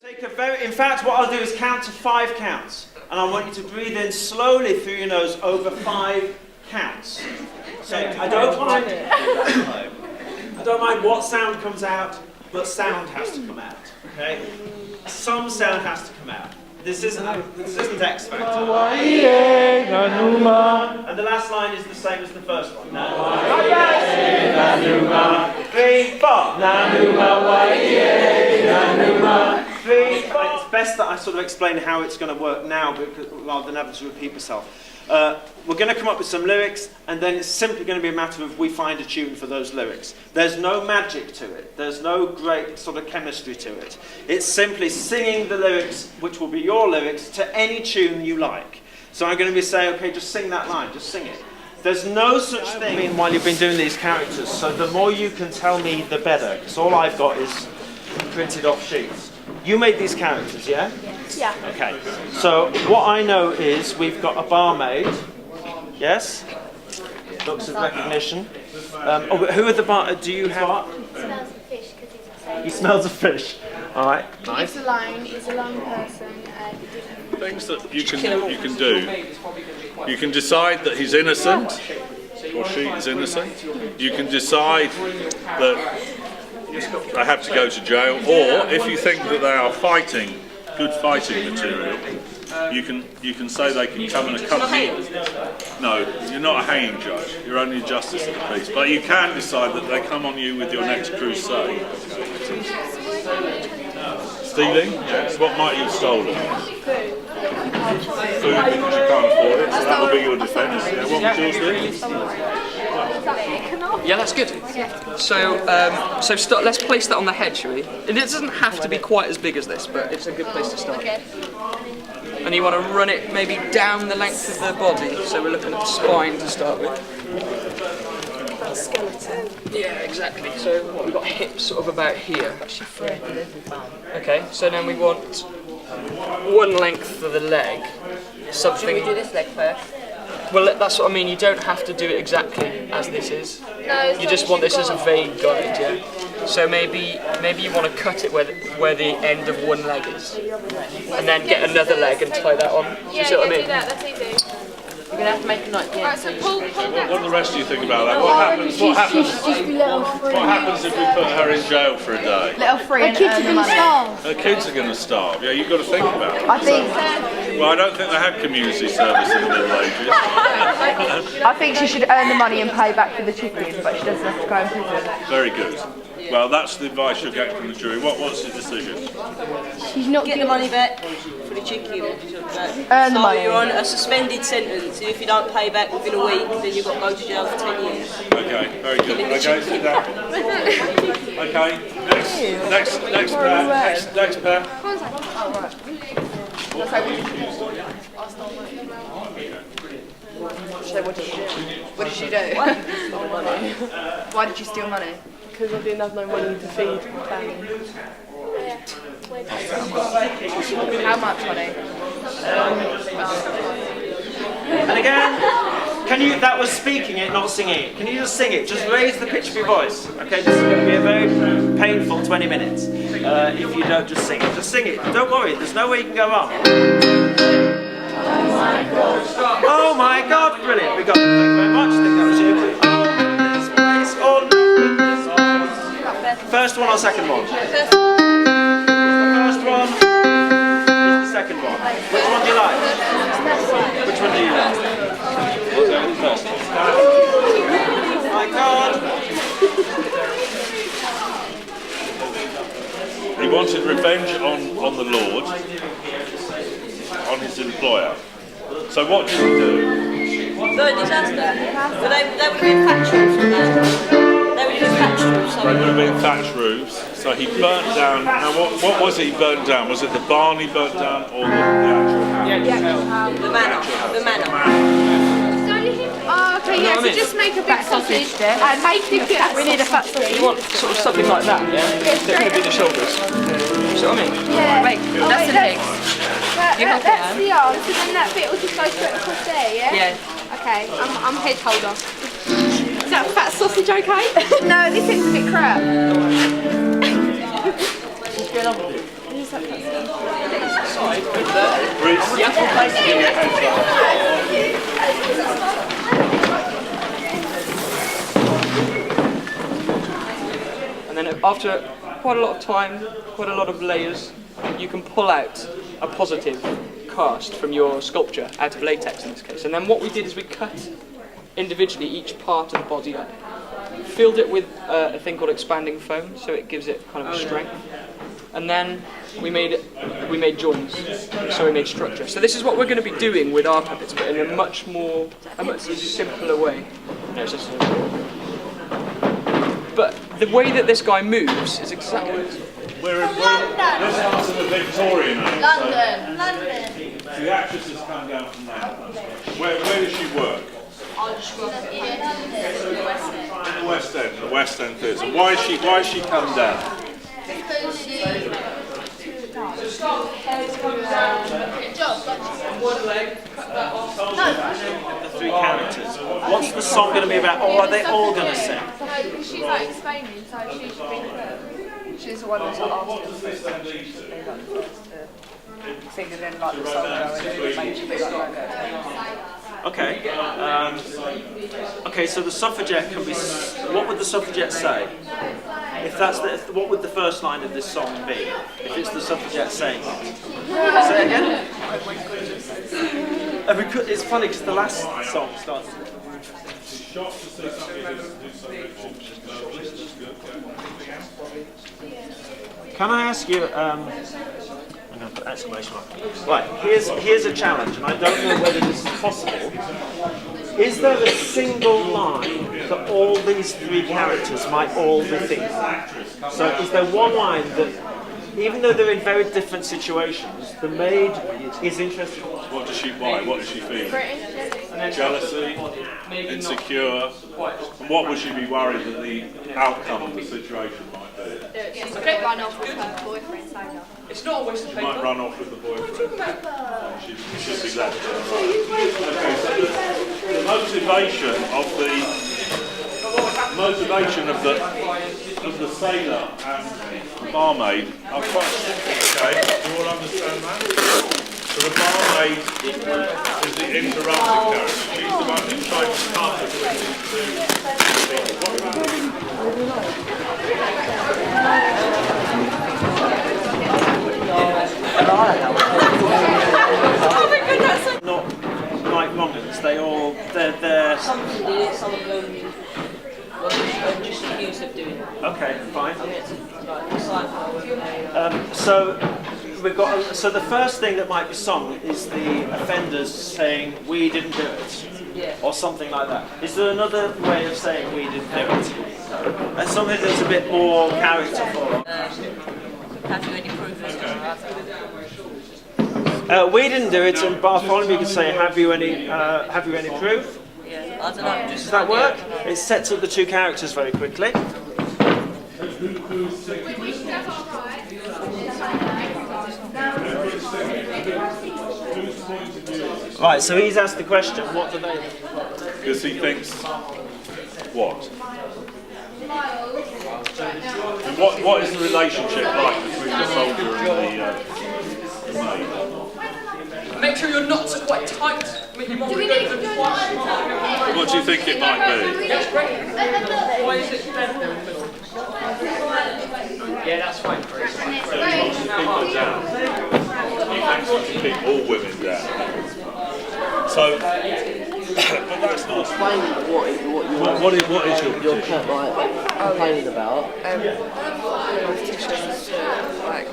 In fact, what I'll do is count to 5 counts, and I want you to breathe in slowly through your nose over 5 counts. So I don't mind what sound comes out, but sound has to come out. Okay? Some sound has to come out. This isn't X Factor. And the last line is the same as the first one. 3, 4. 3, 4. It's best that I sort of explain how it's going to work now, rather than having to repeat myself. We're going to come up with some lyrics, and then it's simply going to be a matter of we find a tune for those lyrics. There's no magic to it. There's no great sort of chemistry to it. It's simply singing the lyrics, which will be your lyrics, to any tune you like. So I'm going to be saying, okay, just sing that line, just sing it. There's no such thing. I mean, while you've been doing these characters, so the more you can tell me, the better. Because all I've got is printed off sheets. You made these characters, yeah? Yeah. Okay. So what I know is we've got a barmaid. Yes? Looks of recognition. Who are the do you have? He smells of fish because he's excited. He smells of fish. All right. Nice. He's alone person. Things that you can do. You can decide that he's innocent or she is innocent. You can decide that they have to go to jail, or if you think that they are fighting, good fighting material, you can say they can come and accompany. No, you're not a hanging judge. You're only a justice of the peace. But you can decide that they come on you with your next crusade. Stealing? Yes. What might you have stolen? Food, because you can't afford it. So that will be your defence. Yeah. What would yours be? Yeah, that's good. So, let's place that on the head, shall we? It doesn't have to be quite as big as this, but it's a good place to start. Okay. And you want to run it maybe down the length of the body, so we're looking at the spine to start with. Skeleton. Yeah, exactly. So what, we've got hips sort of about here. Okay, so then we want one length for the leg. Something. Should we do this leg first? Well, that's what I mean. You don't have to do it exactly as this is. No, You just want this as a vague guide, yeah. So maybe you want to cut it where the end of one leg is, and then get another leg and tie that on. Do you see what I mean? Do that. That's easy. You're going to have to make a nice Right, so pull What that. do the rest of you think about that? What happens if we put her in jail for a day? Little free and earn the money. Her kids are going to starve. Yeah, you've got to think about it. I think Well, I don't think they had community service in the Middle Ages. I think she should earn the money and pay back for the chicken, but she doesn't have to go in prison. Very good. Well, that's the advice you'll get from the jury. What's the decision? She's not Get the money back for the chicken. Earn the money. You're on a suspended sentence. If you don't pay back within a week, then you've got to go to jail for 10 years. Okay, very good. Okay, sit down. Okay, next pair. So what did she do? What did she do? Why did you steal money? Because I didn't have no money to feed my family. How much money? And again, that was speaking it, not singing it. Can you just sing it? Just raise the pitch of your voice. Okay, this is going to be a very painful 20 minutes if you don't just sing it. Just sing it. Don't worry, there's no way you can go wrong. Oh my God, brilliant. We got it. Thank you very much. I think that was you. Oh, this place, oh no. First one or second one? The first one is the second one. Which one do you like? Which one do you like? We'll go with the first one. Oh my God. He wanted revenge on the Lord, on his employer. So what did he do? Very disaster. But they would have been thatched roofs. They would have been thatched roofs. They would have been thatched roofs. So he burnt down. Now what was it he burnt down? Was it the barn he burnt down or the actual house? The manor. Oh, okay, yeah, so just make a big sausage and make it get. We need a fat sausage. You want sort of something like that, yeah? They're going to be the shoulders. You see what I mean? Yeah. Wait, that's the legs. That's the arm, so then that bit will just go straight across there, yeah? Yeah. Okay, I'm head holder. Is that fat sausage okay? No, this is a bit crap. What's going on with it? And then after quite a lot of time, quite a lot of layers, you can pull out a positive cast from your sculpture out of latex in this case. And then what we did is we cut individually each part of the body up, filled it with a thing called expanding foam, so it gives it kind of a strength. And then we made joints, so we made structure. So this is what we're going to be doing with our puppets, but in a much simpler way. But the way that this guy moves is exactly. This house in the Victorian age. London. So the actress has come down from there. Where does she work? In the West End Theatre. So why has she come down? Because she... The three characters. What's the song going to be about? Or are they all going to sing? Because she's like explaining, so she should be clear. She's the one that's asked figured in like the song and it makes you be like logo. Okay. Okay, so the suffragette can be... What would the suffragette say? If that's what would the first line of this song be? If it's the suffragette saying it? Say it again? It's funny because the last song starts... Can I ask you... I'm going to put exclamation mark. Right, here's a challenge, and I don't know whether this is possible. Is there a single line that all these three characters might all be thinking? So is there one line that, even though they're in very different situations, the maid is interested? What does she feel? Jealousy, insecure, and what would she be worried that the outcome of the situation might be? She's a bit run off with her boyfriend, Sailor. It's not a waste of She paper. might run off with the boyfriend. She's exactly right. Okay, so the motivation of the sailor and the barmaid are quite okay. You all understand that? So the barmaid is the interrupting character. She's the one who's trying to cut between these two Not like wrong-uns, they're... Some of them did it, some of them were just accused of doing it. Okay, fine. It's like sci-fi. So the first thing that might be sung is the offenders saying, "We didn't do it," or something like that. Is there another way of saying "we didn't do it"? And something that's a bit more characterful. Have you any proof of We didn't do it, and Bartholomew could say, "Have you any proof?" Yeah, I don't know. Does that work? It sets up the two characters very quickly. Right, so he's asked the question, what do they think? because he thinks what? What is the relationship like between the soldier and the maid? Make sure your knots are quite tight. What What do you think it might be? Why is it better? Yeah, that's fine. So he wants to keep them down. He thinks he can keep all women down. So, but that's not Explain what is your complaining about. Politicians like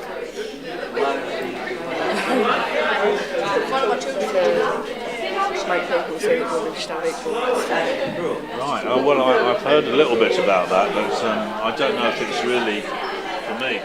one of my children just make people see equal and stand equal. right. Oh, well, I've heard a little bit about that, but I don't know if it's really for me.